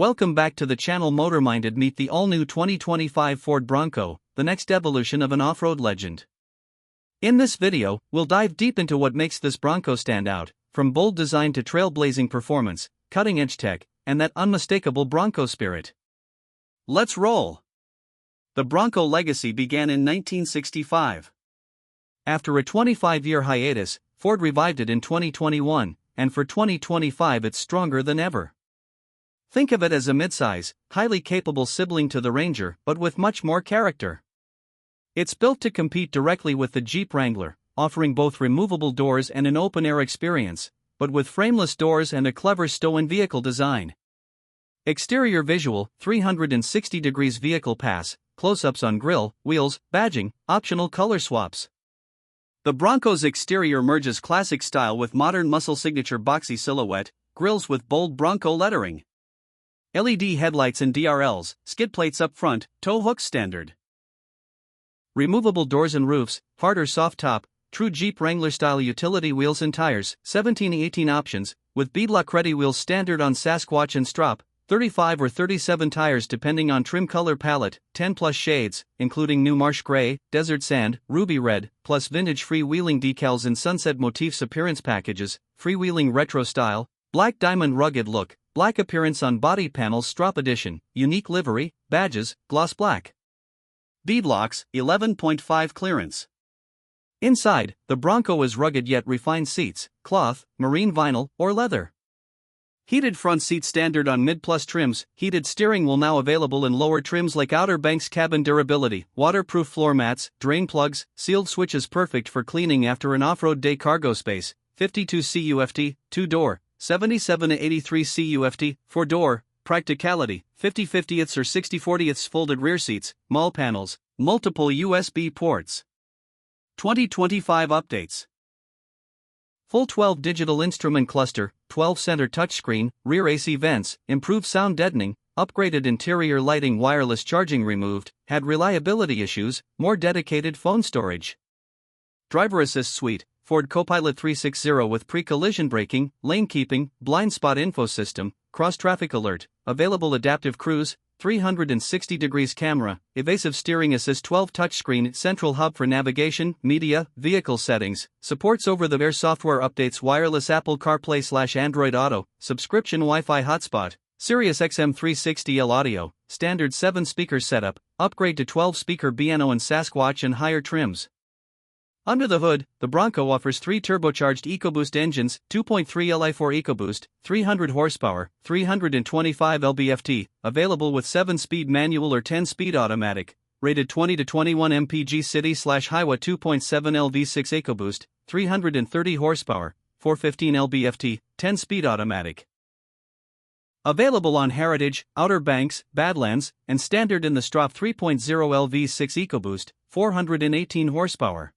Welcome back to the channel Motor-Minded. Meet the all-new 2025 Ford Bronco, the next evolution of an off-road legend. In this video, we'll dive deep into what makes this Bronco stand out, from bold design to trailblazing performance, cutting-edge tech, and that unmistakable Bronco spirit. Let's roll! The Bronco legacy began in 1965. After a 25-year hiatus, Ford revived it in 2021, and for 2025 it's stronger than ever. Think of it as a midsize, highly capable sibling to the Ranger, but with much more character. It's built to compete directly with the Jeep Wrangler, offering both removable doors and an open-air experience, but with frameless doors and a clever stow-in-vehicle design. Exterior visual, 360 degrees vehicle pass, close-ups on grille, wheels, badging, optional color swaps. The Bronco's exterior merges classic style with modern muscle signature boxy silhouette, grilles with bold Bronco lettering. LED headlights and DRLs, skid plates up front, tow hooks standard. Removable doors and roofs, hard or soft top, true Jeep Wrangler style utility wheels and tires, 17/18 options, with beadlock ready wheels standard on Sasquatch and Strop, 35 or 37 tires depending on trim color palette, 10 plus shades, including new marsh gray, desert sand, ruby red, plus vintage freewheeling decals and sunset motifs appearance packages, freewheeling retro style, black diamond rugged look, black appearance on body panels Strop edition, unique livery, badges, gloss black. Beadlocks, 11.5 clearance. Inside, the Bronco is rugged yet refined seats, cloth, marine vinyl, or leather. Heated front seats standard on mid-plus trims, heated steering wheel now available in lower trims like Outer Banks. Cabin durability, waterproof floor mats, drain plugs, sealed switches perfect for cleaning after an off-road day. Cargo space, 52 CUFT, 2-door, 77 to 83 CUFT, 4-door. Practicality, 50/50ths or 60/40ths folded rear seats, mall panels, multiple USB ports. 2025 updates. Full 12 digital instrument cluster, 12 center touchscreen, rear AC vents, improved sound deadening, upgraded interior lighting, wireless charging removed, had reliability issues, more dedicated phone storage. Driver assist suite, Ford Copilot 360 with pre-collision braking, lane keeping, blind spot info system, cross-traffic alert, available adaptive cruise, 360 degrees camera, evasive steering assist, 12 touchscreen, central hub for navigation, media, vehicle settings, supports over-the-air software updates, wireless Apple CarPlay/Android Auto, subscription Wi-Fi hotspot, Sirius XM 360L audio, standard 7-speaker setup, upgrade to 12-speaker B&O and Sasquatch and higher trims. Under the hood, the Bronco offers 3 turbocharged EcoBoost engines, 2.3 Li4 EcoBoost, 300 horsepower, 325 lb-ft, available with 7-speed manual or 10-speed automatic, rated 20 to 21 mpg city/highway, 2.7 LV6 EcoBoost, 330 horsepower, 415 lb-ft, 10-speed automatic. Available on Heritage, Outer Banks, Badlands, and standard in the Strop, 3.0 LV6 EcoBoost, 418 horsepower.